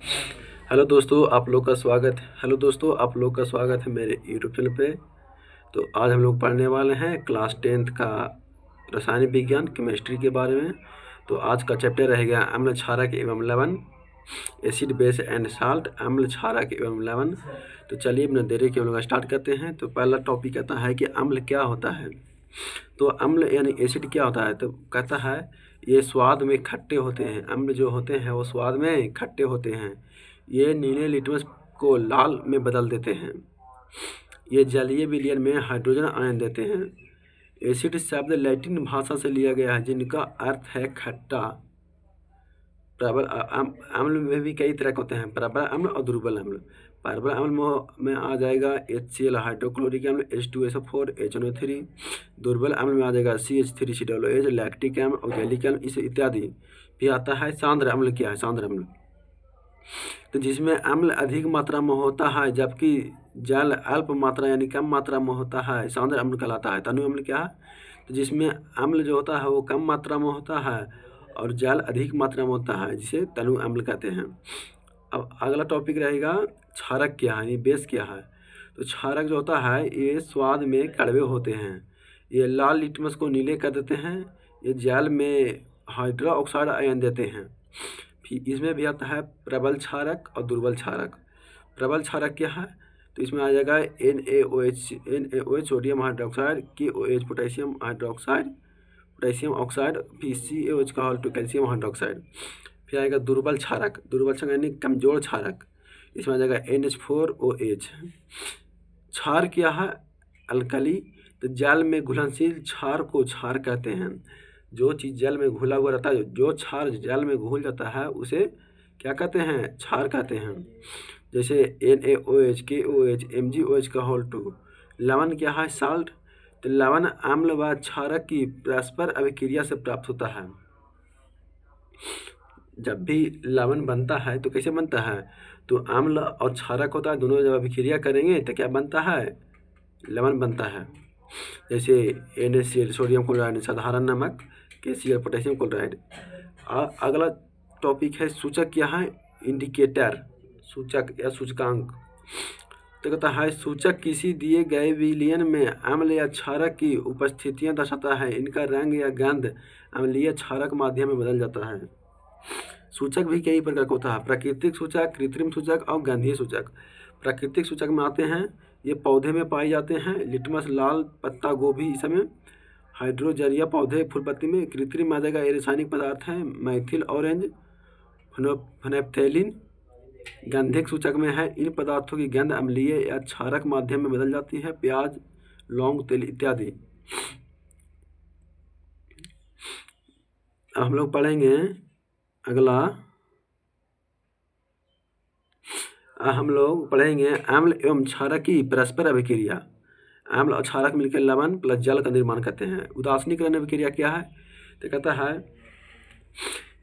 Hello दोस्तों, आप लोग का स्वागत है मेरे यूट्यूब चैनल पे। तो आज हम लोग पढ़ने वाले हैं क्लास 10th का रसायन विज्ञान केमिस्ट्री के बारे में। तो आज का चैप्टर रहेगा अम्ल क्षारक एवं लवण, एसिड बेस एंड साल्ट, अम्ल क्षारक एवं लवण। तो चलिए बिना देरी के हम लोग स्टार्ट करते हैं। तो पहला टॉपिक कहता है कि अम्ल क्या होता है। तो अम्ल यानी एसिड क्या होता है, तो कहता है ये स्वाद में खट्टे होते हैं। अम्ल जो होते हैं वो स्वाद में खट्टे होते हैं। ये नीले लिटमस को लाल में बदल देते हैं। ये जलीय विलयन में हाइड्रोजन आयन देते हैं। एसिड शब्द लैटिन भाषा से लिया गया है जिनका अर्थ है खट्टा। प्रबल अम्ल में भी कई तरह के होते हैं, प्रबल अम्ल और दुर्बल अम्ल। प्रबल अम्ल में आ जाएगा HCl हाइड्रोक्लोरिक अम्ल, H2SO4, HNO3। दुर्बल अम्ल में आ जाएगा CH3COOH, लैक्टिक अम्ल, ऑक्जेलिक अम्ल, इसे इत्यादि। फिर आता है सांद्र अम्ल। क्या है सांद्र अम्ल? तो जिसमें अम्ल अधिक मात्रा में होता है जबकि जल अल्प मात्रा यानी कम मात्रा में होता है, सांद्र अम्ल कहलाता है। तनु अम्ल क्या है? तो जिसमें अम्ल जो होता है वो कम मात्रा में होता है और जल अधिक मात्रा में होता है, जिसे तनु अम्ल कहते हैं। अब अगला टॉपिक रहेगा क्षारक क्या है, यानी बेस क्या है। तो क्षारक जो होता है ये स्वाद में कड़वे होते हैं। ये लाल लिटमस को नीले कर देते हैं। ये जल में हाइड्रो ऑक्साइड आयन देते हैं। फिर इसमें भी आता है प्रबल क्षारक और दुर्बल क्षारक। प्रबल क्षारक क्या है? तो इसमें आ जाएगा NaOH sodium hydroxide, KOH potassium hydroxide, potassium oxide, फिर CaOH का होल कैल्शियम हाइड्रोक्साइड। फिर आएगा दुर्बल क्षारक। दुर्बल क्षारक यानी कमजोर क्षारक। इसमें आ जाएगा NH4OH। क्षार क्या है? अल्कली। तो जल में घुलनशील क्षार को क्षार कहते हैं। जो चीज़ जल में घुला हुआ रहता है, जो क्षार जल में घुल जाता है उसे क्या कहते हैं? क्षार कहते हैं। जैसे NaOH, KOH, MgOH का होल 2। लवण क्या है? साल्ट। तो लवण अम्ल व क्षारक की परस्पर अभिक्रिया से प्राप्त होता है। जब भी लवण बनता है तो कैसे बनता है? तो अम्ल और क्षारक होता है, दोनों जब अभिक्रिया करेंगे तो क्या बनता है? लवण बनता है। जैसे NaCl सोडियम क्लोराइड साधारण नमक, KCl पोटेशियम क्लोराइड। अगला टॉपिक है सूचक क्या है? इंडिकेटर, सूचक या सूचकांक। तो कहता है सूचक किसी दिए गए विलयन में अम्ल या क्षारक की उपस्थितियां दर्शाता है। इनका रंग या गंध अम्लीय क्षारक माध्यम में बदल जाता है। सूचक भी कई प्रकार का होता है, प्राकृतिक सूचक, कृत्रिम सूचक और गंधीय सूचक। प्राकृतिक सूचक में आते हैं, ये पौधे में पाए जाते हैं, लिटमस, लाल पत्ता गोभी इसमें, हाइड्रोजरिया पौधे फूल पत्ती में। कृत्रिम आ जाएगा, ये रासायनिक पदार्थ हैं, मैथिल ऑरेंज, फेनोल्फथैलीन। गंधिक सूचक में है, इन पदार्थों की गंध अम्लीय या क्षारक माध्यम में बदल जाती है, प्याज, लौंग, तेल इत्यादि। अब हम लोग पढ़ेंगे अगला, हम लोग पढ़ेंगे अम्ल एवं क्षारक की परस्पर अभिक्रिया। अम्ल और क्षारक मिलकर लवण प्लस जल का निर्माण करते हैं। उदासीनीकरण अभिक्रिया क्या है? तो कहता है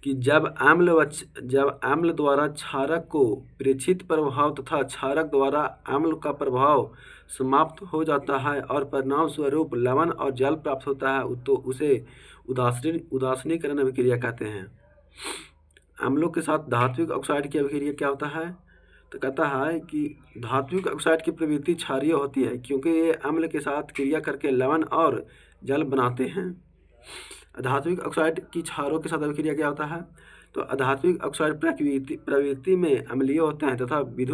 कि जब अम्ल द्वारा क्षारक को प्रेक्षित प्रभाव तथा क्षारक द्वारा अम्ल का प्रभाव समाप्त हो जाता है और परिणाम स्वरूप लवण और जल प्राप्त होता है, तो उसे उदासीनीकरण अभिक्रिया कहते हैं। अम्लों के साथ धात्विक ऑक्साइड की अभिक्रिया क्या होता है? तो कहता है कि धात्विक ऑक्साइड की प्रवृत्ति क्षारीय होती है क्योंकि ये अम्ल के साथ क्रिया करके लवण और जल बनाते हैं। अधात्विक ऑक्साइड की क्षारों के साथ अभिक्रिया क्या होता है? तो अधात्विक ऑक्साइड प्रवृत्ति में अम्लीय होते हैं तथा